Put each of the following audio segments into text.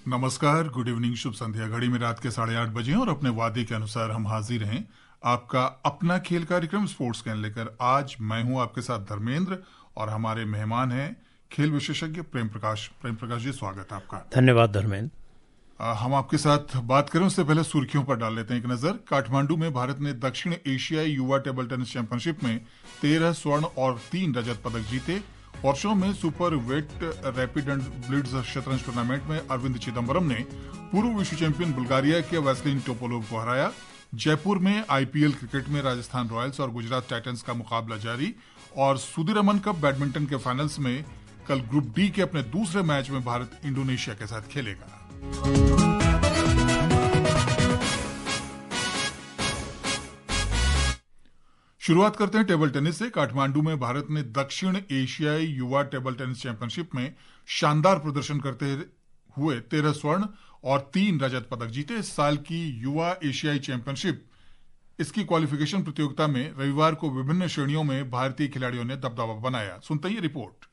नमस्कार, good evening, शुभ संध्या। घड़ी में रात के 8:30 बजे हैं और अपने वादे के अनुसार हम हाजिर हैं आपका अपना खेल कार्यक्रम स्पोर्ट्स कैन लेकर। आज मैं हूं आपके साथ धर्मेंद्र और हमारे मेहमान हैं खेल विशेषज्ञ प्रेम प्रकाश। प्रेम प्रकाश जी, स्वागत है आपका। धन्यवाद धर्मेंद्र। हम आपके साथ बात करें उससे पहले सुर्खियों पर डाल लेते हैं एक नजर। काठमांडू में भारत ने दक्षिण एशियाई युवा टेबल टेनिस चैंपियनशिप में 13 स्वर्ण और 3 रजत पदक जीते। पुरुषों में Superbet rapid and blitz शतरंज टूर्नामेंट में अरविंद चिदम्बरम ने पूर्व विश्व चैंपियन बुल्गारिया के वैसलिन टोपोलोव को हराया। जयपुर में आईपीएल क्रिकेट में राजस्थान रॉयल्स और गुजरात टाइटंस का मुकाबला जारी। और सुदीरमन कप बैडमिंटन के फाइनल्स में कल ग्रुप डी के अपने दूसरे मैच में भारत इंडोनेशिया के साथ खेलेगा। शुरुआत करते हैं टेबल टेनिस से। काठमांडू में भारत ने दक्षिण एशियाई युवा टेबल टेनिस चैंपियनशिप में शानदार प्रदर्शन करते हुए 13 स्वर्ण और 3 रजत पदक जीते। इस साल की युवा एशियाई चैंपियनशिप इसकी क्वालिफिकेशन प्रतियोगिता में रविवार को विभिन्न श्रेणियों में भारतीय खिलाड़ियों ने दबदबा बनाया। सुनते हैं रिपोर्ट।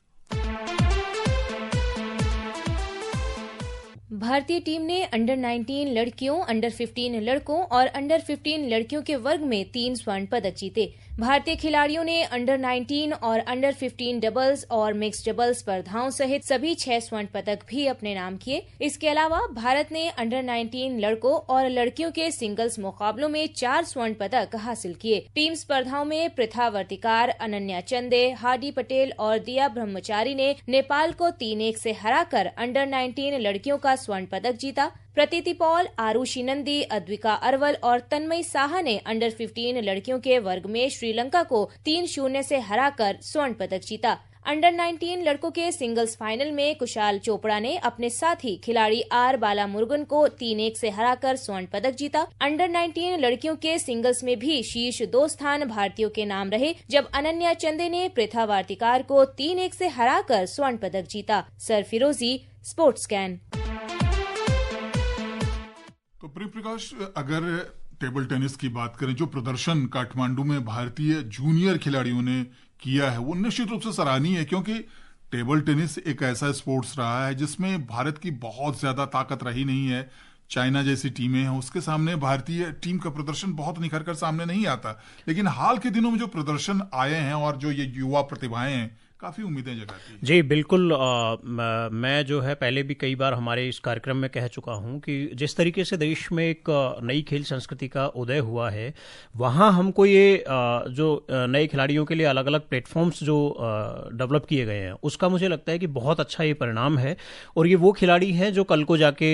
भारतीय टीम ने अंडर 19 लड़कियों, अंडर 15 लड़कों और अंडर 15 लड़कियों के वर्ग में 3 स्वर्ण पदक जीते। भारतीय खिलाड़ियों ने अंडर 19 और अंडर 15 डबल्स और मिक्स्ड डबल्स स्पर्धाओं सहित सभी 6 स्वर्ण पदक भी अपने नाम किए। इसके अलावा भारत ने अंडर 19 लड़कों और लड़कियों के सिंगल्स मुकाबलों में 4 स्वर्ण पदक हासिल किए। टीम स्पर्धाओं में पृथा वर्तिकार, अनन्या चंदे, हार्डी पटेल और दिया ब्रह्मचारी ने नेपाल को 3-1 से हराकर अंडर 19 लड़कियों का स्वर्ण पदक जीता। प्रतीति पॉल, आरुषि नंदी, अद्विका अरवल और तन्मयी साहा ने अंडर 15 लड़कियों के वर्ग में श्रीलंका को 3-0 से हराकर स्वर्ण पदक जीता। अंडर 19 लड़कों के सिंगल्स फाइनल में कुशाल चोपड़ा ने अपने साथी खिलाड़ी आर बालामुरुगन को 3-1 से हराकर स्वर्ण पदक जीता। अंडर 19 लड़कियों के सिंगल्स में भी शीर्ष 2 स्थान भारतीयों के नाम रहे, जब अनन्या चंदे ने पृथा वार्तिकार को 3-1 से हराकर स्वर्ण पदक जीता। सरफिरोजी, स्पोर्ट्स कैन। तो प्रिय प्रकाश, अगर टेबल टेनिस की बात करें, जो प्रदर्शन काठमांडू में भारतीय जूनियर खिलाड़ियों ने किया है वो निश्चित रूप से सराहनीय है, क्योंकि टेबल टेनिस एक ऐसा स्पोर्ट्स रहा है जिसमें भारत की बहुत ज्यादा ताकत रही नहीं है। चाइना जैसी टीमें हैं, उसके सामने भारतीय टीम का प्रदर्शन बहुत निखर कर सामने नहीं आता। लेकिन हाल के दिनों में जो प्रदर्शन आए हैं और जो ये युवा प्रतिभाएं हैं, काफी उम्मीदें जगाती है। जी बिल्कुल। मैं जो है पहले भी कई बार हमारे इस कार्यक्रम में कह चुका हूं कि जिस तरीके से देश में एक नई खेल संस्कृति का उदय हुआ है, वहां हमको ये जो नए खिलाड़ियों के लिए अलग अलग प्लेटफॉर्म्स जो डेवलप किए गए हैं, उसका मुझे लगता है कि बहुत अच्छा ये परिणाम है। और ये वो खिलाड़ी हैं जो कल को जाके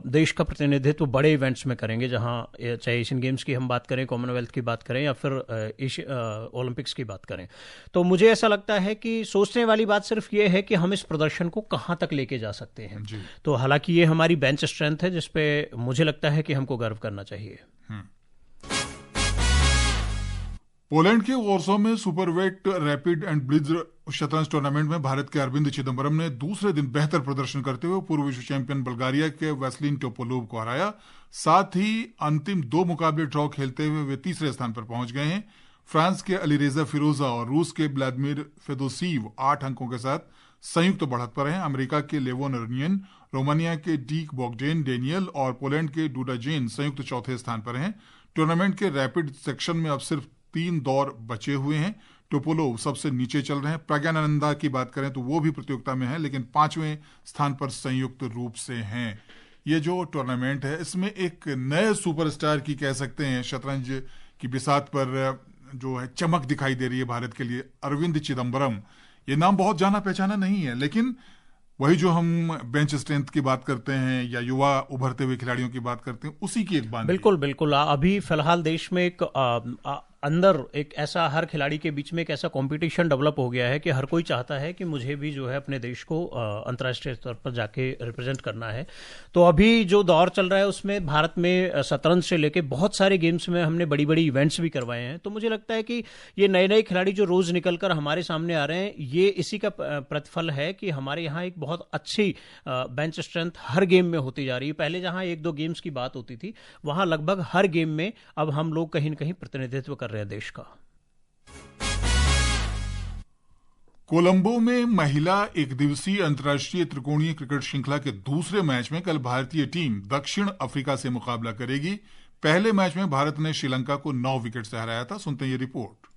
देश का प्रतिनिधित्व बड़े इवेंट्स में करेंगे, जहां चाहे एशियन गेम्स की हम बात करें, कॉमनवेल्थ की बात करें या फिर ओलंपिक्स की बात करें। तो मुझे ऐसा लगता है कि सोचने वाली बात सिर्फ ये है कि हम इस प्रदर्शन को कहां तक लेके जा सकते हैं। तो हालांकि ये हमारी बेंच स्ट्रेंथ है, जिसपे मुझे लगता है कि हमको गर्व करना चाहिए। पोलैंड के वॉर्सो में सुपरवेट रैपिड एंड ब्लिट्ज शतरंज टूर्नामेंट में भारत के अरविंद चिदम्बरम ने दूसरे दिन बेहतर प्रदर्शन करते हुए पूर्व विश्व चैंपियन बुल्गारिया के वैसलिन टोपोलोव को हराया। साथ ही अंतिम 2 मुकाबले ड्रॉ खेलते हुए वे तीसरे स्थान पर पहुंच गए हैं। फ्रांस के अलीरेजा फिरोजा और रूस के व्लादिमीर फेदोसीव 8 अंकों के साथ संयुक्त बढ़त पर हैं। अमेरिका के लेवोन अर्नियन, रोमानिया के डीक बॉगडेन डेनियल और पोलैंड के डूडा जेन संयुक्त चौथे स्थान पर हैं। टूर्नामेंट के रैपिड सेक्शन में अब सिर्फ 3 दौर बचे हुए हैं। टोपोलोव सबसे नीचे चल रहे हैं। प्रज्ञानंदा की बात करें तो वो भी प्रतियोगिता में है, लेकिन 5वें स्थान पर संयुक्त रूप से हैं। ये जो टूर्नामेंट है, इसमें एक नए सुपरस्टार की कह सकते हैं शतरंज की बिसात पर जो है चमक दिखाई दे रही है भारत के लिए, अरविंद चिदम्बरम। ये नाम बहुत जाना पहचाना नहीं है, लेकिन वही जो हम बेंच स्ट्रेंथ की बात करते हैं या युवा उभरते हुए खिलाड़ियों की बात करते हैं, उसी की एक बात। बिल्कुल बिल्कुल। अभी फिलहाल देश में एक अंदर एक ऐसा हर खिलाड़ी के बीच में एक ऐसा कंपटीशन डेवलप हो गया है कि हर कोई चाहता है कि मुझे भी जो है अपने देश को अंतर्राष्ट्रीय स्तर पर जाके रिप्रेजेंट करना है। तो अभी जो दौर चल रहा है उसमें भारत में शतरंज से लेके बहुत सारे गेम्स में हमने बड़ी बड़ी इवेंट्स भी करवाए हैं। तो मुझे लगता है कि ये नए नए खिलाड़ी जो रोज निकल कर हमारे सामने आ रहे हैं, ये इसी का प्रतिफल है कि हमारे यहाँ एक बहुत अच्छी बेंच स्ट्रेंथ हर गेम में होती जा रही है। पहले जहाँ 1-2 गेम्स की बात होती थी, वहाँ लगभग हर गेम में अब हम लोग कहीं न कहीं प्रतिनिधित्व कर रहे हैं देश का। कोलंबो में महिला एक दिवसीय अंतर्राष्ट्रीय त्रिकोणीय क्रिकेट श्रृंखला के दूसरे मैच में कल भारतीय टीम दक्षिण अफ्रीका से मुकाबला करेगी। पहले मैच में भारत ने श्रीलंका को 9 विकेट से हराया था। सुनते हैं ये रिपोर्ट।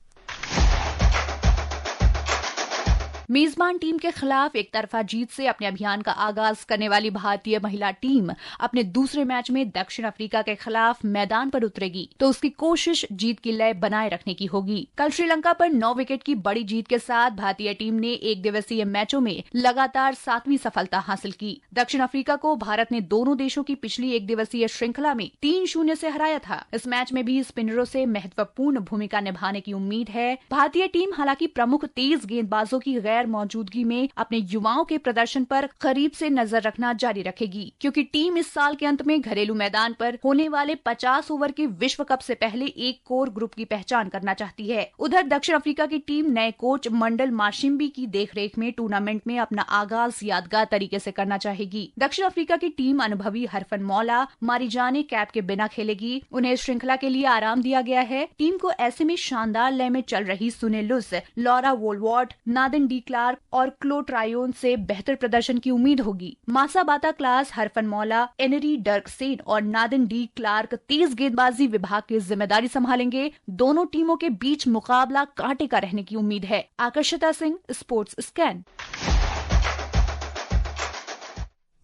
मेजबान टीम के खिलाफ एक तरफा जीत से अपने अभियान का आगाज करने वाली भारतीय महिला टीम अपने दूसरे मैच में दक्षिण अफ्रीका के खिलाफ मैदान पर उतरेगी तो उसकी कोशिश जीत की लय बनाए रखने की होगी। कल श्रीलंका पर 9 विकेट की बड़ी जीत के साथ भारतीय टीम ने एक दिवसीय मैचों में लगातार 7वीं सफलता हासिल की। दक्षिण अफ्रीका को भारत ने दोनों देशों की पिछली एक दिवसीय श्रृंखला में 3-0 से हराया था। इस मैच में भी स्पिनरों से महत्वपूर्ण भूमिका निभाने की उम्मीद है। भारतीय टीम हालांकि प्रमुख तेज गेंदबाजों की गैर मौजूदगी में अपने युवाओं के प्रदर्शन पर करीब से नजर रखना जारी रखेगी, क्योंकि टीम इस साल के अंत में घरेलू मैदान पर होने वाले 50 ओवर के विश्व कप से पहले एक कोर ग्रुप की पहचान करना चाहती है। उधर दक्षिण अफ्रीका की टीम नए कोच मंडल माशिम्बी की देखरेख में टूर्नामेंट में अपना आगाज यादगार तरीके से करना चाहेगी। दक्षिण अफ्रीका की टीम अनुभवी हरफन मौला मारिजाने कैप के बिना खेलेगी। उन्हें इस श्रृंखला के लिए आराम दिया गया है। टीम को ऐसे में शानदार लय में चल रही सुने लुस, लॉरा वोलवॉट, नादन डी क्लार्क और क्लो ट्रायोन से बेहतर प्रदर्शन की उम्मीद होगी। मासा बाता क्लास, हरफन मौला, एनरी डर्कसेन और नादन डी क्लार्क तेज गेंदबाजी विभाग की जिम्मेदारी संभालेंगे। दोनों टीमों के बीच मुकाबला कांटे का रहने की उम्मीद है। आकर्षिता सिंह, स्पोर्ट्स स्कैन।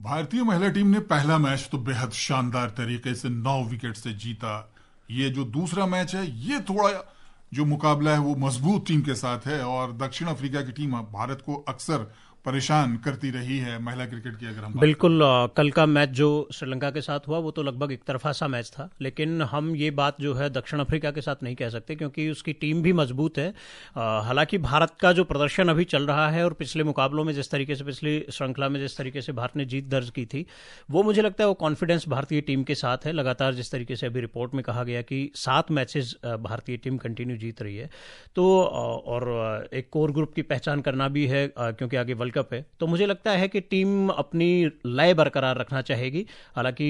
भारतीय महिला टीम ने पहला मैच तो बेहद शानदार तरीके से 9 विकेट से जीता। ये जो दूसरा मैच है, ये थोड़ा जो मुकाबला है वो मजबूत टीम के साथ है और दक्षिण अफ्रीका की टीम भारत को अक्सर परेशान करती रही है महिला क्रिकेट की। अगर हम बिल्कुल, कल का मैच जो श्रीलंका के साथ हुआ वो तो लगभग एक तरफा सा मैच था, लेकिन हम ये बात जो है दक्षिण अफ्रीका के साथ नहीं कह सकते क्योंकि उसकी टीम भी मजबूत है। हालांकि भारत का जो प्रदर्शन अभी चल रहा है और पिछले मुकाबलों में जिस तरीके से, पिछली श्रृंखला में जिस तरीके से भारत ने जीत दर्ज की थी, वो मुझे लगता है वो कॉन्फिडेंस भारतीय टीम के साथ है। लगातार जिस तरीके से अभी रिपोर्ट में कहा गया कि 7 मैचेस भारतीय टीम कंटिन्यू जीत रही है, तो और एक कोर ग्रुप की पहचान करना भी है क्योंकि आगे वर्ल्ड कप है, तो मुझे लगता है कि टीम अपनी लय बरकरार रखना चाहेगी। हालांकि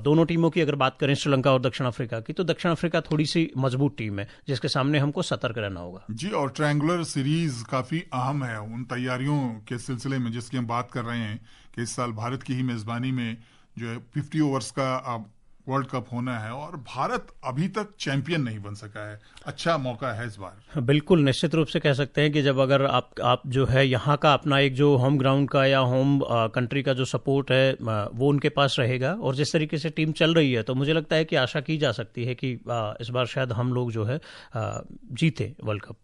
दोनों टीमों की अगर बात करें श्रीलंका और दक्षिण अफ्रीका की, तो दक्षिण अफ्रीका थोड़ी सी मजबूत टीम है जिसके सामने हमको सतर्क रहना होगा। जी, और ट्रायंगुलर सीरीज काफी अहम है उन तैयारियों के सिलसिले में जिसकी हम बात कर रहे हैं कि इस साल भारत की ही मेजबानी में जो है 50 ओवर्स का वर्ल्ड कप होना है और भारत अभी तक चैंपियन नहीं बन सका है। अच्छा मौका है इस बार। बिल्कुल, निश्चित रूप से कह सकते हैं कि जब अगर आप जो है यहाँ का अपना एक जो होम ग्राउंड का या होम कंट्री का जो सपोर्ट है वो उनके पास रहेगा और जिस तरीके से टीम चल रही है, तो मुझे लगता है कि आशा की जा सकती है कि इस बार शायद हम लोग जो है जीते वर्ल्ड कप।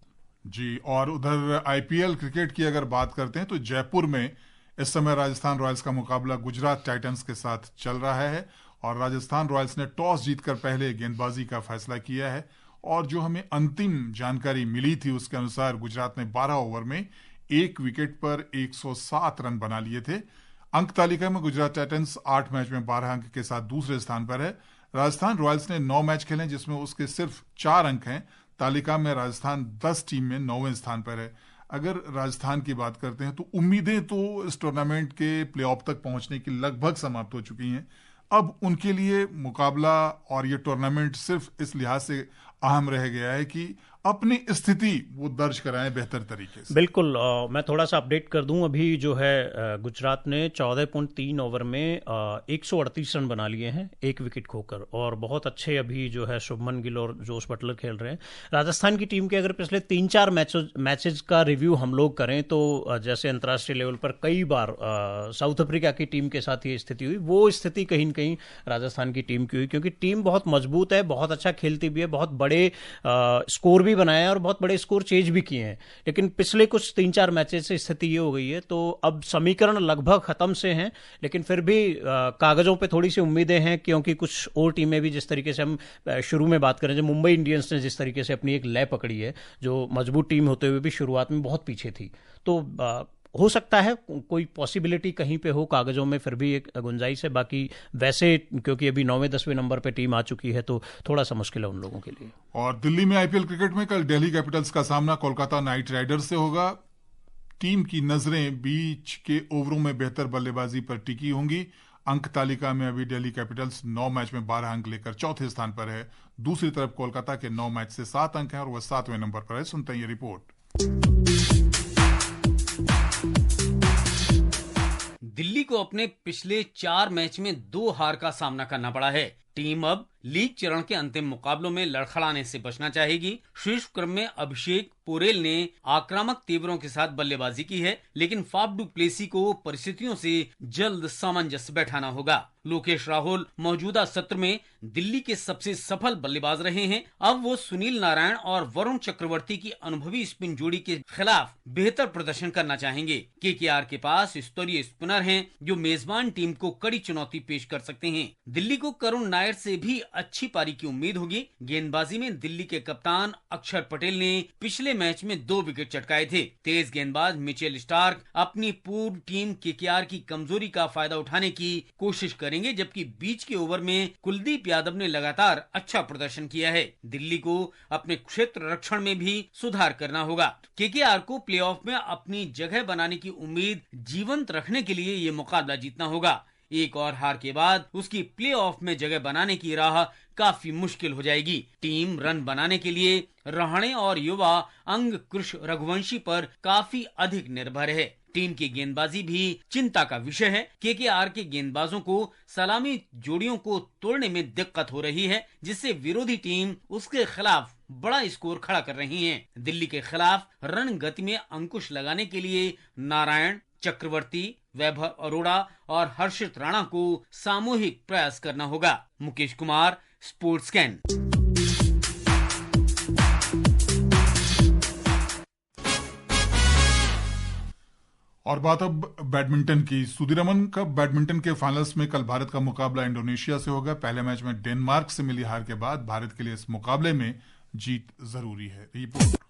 जी, और उधर आईपीएल क्रिकेट की अगर बात करते हैं तो जयपुर में इस समय राजस्थान रॉयल्स का मुकाबला गुजरात टाइटंस के साथ चल रहा है और राजस्थान रॉयल्स ने टॉस जीतकर पहले गेंदबाजी का फैसला किया है और जो हमें अंतिम जानकारी मिली थी उसके अनुसार गुजरात ने 12 ओवर में 1 विकेट पर 107 रन बना लिए थे। अंक तालिका में गुजरात टाइटंस 8 मैच में 12 अंक के साथ दूसरे स्थान पर है। राजस्थान रॉयल्स ने 9 मैच खेले जिसमें उसके सिर्फ 4 अंक हैं। तालिका में राजस्थान 10 टीम में 9वें स्थान पर है। अगर राजस्थान की बात करते हैं तो उम्मीदें तो इस टूर्नामेंट के प्लेऑफ तक पहुंचने की लगभग समाप्त हो चुकी हैं। अब उनके लिए मुकाबला और ये टूर्नामेंट सिर्फ इस लिहाज से अहम रह गया है कि अपनी स्थिति वो दर्ज कराएं बेहतर तरीके से। बिल्कुल, मैं थोड़ा सा अपडेट कर दूं। अभी जो है गुजरात ने 14.3 ओवर में 138 रन बना लिए हैं 1 विकेट खोकर और बहुत अच्छे अभी जो है शुभमन गिल और जोस बटलर खेल रहे हैं। राजस्थान की टीम के अगर पिछले 3-4 मैचेस का रिव्यू हम लोग करें तो जैसे अंतर्राष्ट्रीय लेवल पर कई बार साउथ अफ्रीका की टीम के साथ ये स्थिति हुई, वो स्थिति कहीं न कहीं राजस्थान की टीम की हुई क्योंकि टीम बहुत मजबूत है, बहुत अच्छा खेलती भी है, बहुत बड़े स्कोर भी बनाया और बहुत बड़े स्कोर चेज भी किए हैं। लेकिन पिछले कुछ 3-4 मैचेस से स्थिति ये हो गई है, तो अब समीकरण लगभग खत्म से हैं, लेकिन फिर भी कागजों पे थोड़ी सी उम्मीदें हैं क्योंकि कुछ और टीमें भी जिस तरीके से हम शुरू में बात करें, जो मुंबई इंडियंस ने जिस तरीके से अपनी एक लय पकड़ी है, जो मजबूत टीम होते हुए भी शुरुआत में बहुत पीछे थी, तो हो सकता है कोई पॉसिबिलिटी कहीं पे हो, कागजों में फिर भी एक गुंजाइश है। बाकी वैसे क्योंकि अभी 9वें-10वें नंबर पे टीम आ चुकी है तो थोड़ा सा मुश्किल है उन लोगों के लिए। और दिल्ली में आईपीएल क्रिकेट में कल दिल्ली कैपिटल्स का सामना कोलकाता नाइट राइडर्स से होगा। टीम की नजरें बीच के ओवरों में बेहतर बल्लेबाजी पर टिकी होंगी। अंक तालिका में अभी दिल्ली कैपिटल्स 9 मैच में 12 अंक लेकर चौथे स्थान पर है। दूसरी तरफ कोलकाता के 9 मैच से 7 अंक हैं और वह 7वें नंबर पर है। सुनते हैं ये रिपोर्ट। दिल्ली को अपने पिछले 4 मैच में 2 हार का सामना करना पड़ा है। टीम अब लीग चरण के अंतिम मुकाबलों में लड़खड़ाने से बचना चाहेगी। शीर्ष क्रम में अभिषेक पोरेल ने आक्रामक तेवरों के साथ बल्लेबाजी की है, लेकिन फाफ डू प्लेसी को परिस्थितियों से जल्द सामंजस्य बैठाना होगा। लोकेश राहुल मौजूदा सत्र में दिल्ली के सबसे सफल बल्लेबाज रहे हैं। अब वो सुनील नारायण और वरुण चक्रवर्ती की अनुभवी स्पिन जोड़ी के खिलाफ बेहतर प्रदर्शन करना चाहेंगे। केकेआर के पास स्तरीय स्पिनर हैं जो मेजबान टीम को कड़ी चुनौती पेश कर सकते हैं। दिल्ली को करुण नायर से भी अच्छी पारी की उम्मीद होगी। गेंदबाजी में दिल्ली के कप्तान अक्षर पटेल ने पिछले मैच में 2 विकेट चटकाए थे। तेज गेंदबाज मिचेल स्टार्क अपनी पूर्व टीम केकेआर की कमजोरी का फायदा उठाने की कोशिश करेंगे, जबकि बीच के ओवर में कुलदीप यादव ने लगातार अच्छा प्रदर्शन किया है। दिल्ली को अपने क्षेत्र रक्षण में भी सुधार करना होगा। केकेआर को प्लेऑफ में अपनी जगह बनाने की उम्मीद जीवंत रखने के लिए ये मुकाबला जीतना होगा। एक और हार के बाद उसकी प्लेऑफ में जगह बनाने की राह काफी मुश्किल हो जाएगी। टीम रन बनाने के लिए रहाणे और युवा अंग कृष रघुवंशी पर काफी अधिक निर्भर है। टीम की गेंदबाजी भी चिंता का विषय है। केकेआर के गेंदबाजों को सलामी जोड़ियों को तोड़ने में दिक्कत हो रही है, जिससे विरोधी टीम उसके खिलाफ बड़ा स्कोर खड़ा कर रही है। दिल्ली के खिलाफ रन गति में अंकुश लगाने के लिए नारायण, चक्रवर्ती, वैभव अरोड़ा और हर्षित राणा को सामूहिक प्रयास करना होगा। Mukesh Kumar, sports can. और बात अब बैडमिंटन की। सुदीरमन कप बैडमिंटन के फाइनल्स में कल भारत का मुकाबला इंडोनेशिया से होगा। पहले मैच में डेनमार्क से मिली हार के बाद भारत के लिए इस मुकाबले में जीत जरूरी है। रिपोर्ट।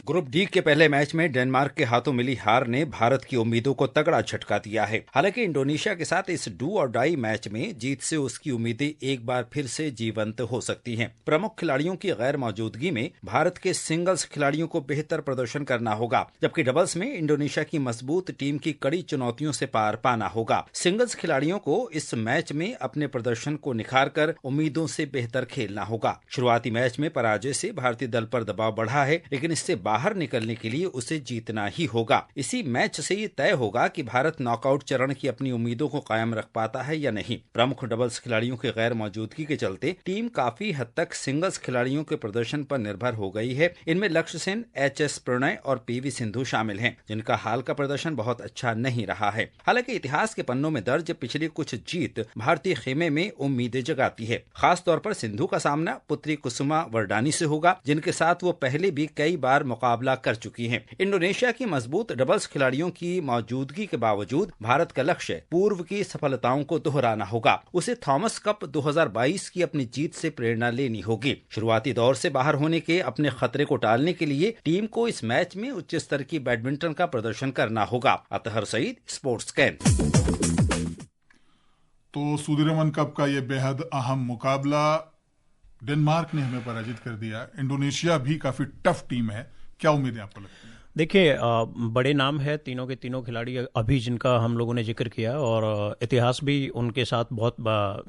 ग्रुप डी के पहले मैच में डेनमार्क के हाथों मिली हार ने भारत की उम्मीदों को तगड़ा झटका दिया है। हालांकि इंडोनेशिया के साथ इस डू और डाई मैच में जीत से उसकी उम्मीदें एक बार फिर से जीवंत हो सकती हैं। प्रमुख खिलाड़ियों की गैर मौजूदगी में भारत के सिंगल्स खिलाड़ियों को बेहतर प्रदर्शन करना होगा, जबकि डबल्स में इंडोनेशिया की मजबूत टीम की कड़ी चुनौतियों से पार पाना होगा। सिंगल्स खिलाड़ियों को इस मैच में अपने प्रदर्शन को निखार कर उम्मीदों से बेहतर खेलना होगा। शुरुआती मैच में पराजय से भारतीय दल पर दबाव बढ़ा है, लेकिन इससे बाहर निकलने के लिए उसे जीतना ही होगा। इसी मैच से ये तय होगा कि भारत नॉकआउट चरण की अपनी उम्मीदों को कायम रख पाता है या नहीं। प्रमुख डबल्स खिलाड़ियों की गैर मौजूदगी के चलते टीम काफी हद तक सिंगल्स खिलाड़ियों के प्रदर्शन पर निर्भर हो गई है। इनमें लक्ष्य सेन, एच.एस. प्रणय और पी.वी. सिंधु शामिल हैं, जिनका हाल का प्रदर्शन बहुत अच्छा नहीं रहा है। हालांकि इतिहास के पन्नों में दर्ज पिछली कुछ जीत भारतीय खेमे में उम्मीदें जगाती है। खास तौर पर सिंधु का सामना पुत्री कुसुमा वरडानी से होगा, जिनके साथ वो पहले भी कई बार मुकाबला कर चुकी हैं। इंडोनेशिया की मजबूत डबल्स खिलाड़ियों की मौजूदगी के बावजूद भारत का लक्ष्य पूर्व की सफलताओं को दोहराना होगा। उसे थॉमस कप 2022 की अपनी जीत से प्रेरणा लेनी होगी। शुरुआती दौर से बाहर होने के अपने खतरे को टालने के लिए टीम को इस मैच में उच्च स्तर की बैडमिंटन का प्रदर्शन करना होगा। Athar Sayeed, sports can. तो सुदीरमन कप का ये बेहद अहम मुकाबला डेनमार्क ने हमें पराजित कर दिया। इंडोनेशिया भी काफी टफ टीम है। क्या उम्मीदें आपको लगती है? देखिए, बड़े नाम है तीनों के तीनों खिलाड़ी अभी जिनका हम लोगों ने जिक्र किया, और इतिहास भी उनके साथ बहुत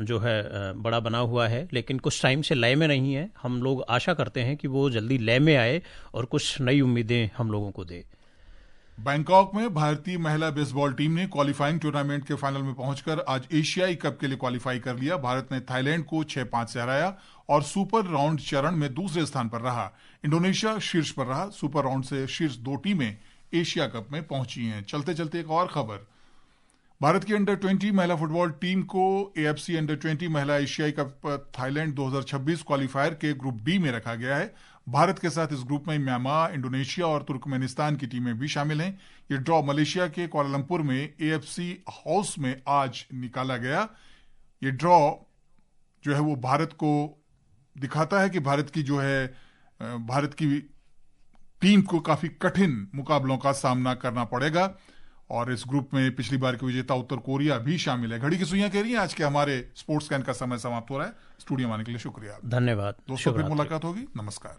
जो है बड़ा बना हुआ है, लेकिन कुछ टाइम से लय में नहीं है। हम लोग आशा करते हैं कि वो जल्दी लय में आए और कुछ नई उम्मीदें हम लोगों को दे। बैंकॉक में भारतीय महिला बेसबॉल टीम ने क्वालिफाइंग टूर्नामेंट के फाइनल में पहुंचकर आज एशियाई कप के लिए क्वालिफाई कर लिया। भारत ने थाईलैंड को 6-5 से हराया और सुपर राउंड चरण में दूसरे स्थान पर रहा। इंडोनेशिया शीर्ष पर रहा। सुपर राउंड से शीर्ष 2 टीमें एशिया कप में पहुंची हैं। चलते चलते एक और खबर। भारत की अंडर 20 महिला फुटबॉल टीम को एएफसी अंडर 20 महिला एशियाई कप थाईलैंड 2026 क्वालिफायर के ग्रुप डी में रखा गया है। भारत के साथ इस ग्रुप में म्यांमार, इंडोनेशिया और तुर्कमेनिस्तान की टीमें भी शामिल हैं। ये ड्रॉ मलेशिया के कुआलालंपुर में एएफसी हाउस में आज निकाला गया। ये ड्रॉ जो है वो भारत को दिखाता है कि भारत की टीम को काफी कठिन मुकाबलों का सामना करना पड़ेगा। और इस ग्रुप में पिछली बार के विजेता उत्तर कोरिया भी शामिल है। घड़ी की सुइयां कह रही हैं आज के हमारे स्पोर्ट्स कैन का समय समाप्त हो रहा है। स्टूडियो में आने के लिए शुक्रिया। धन्यवाद दोस्तों, फिर मुलाकात होगी। नमस्कार।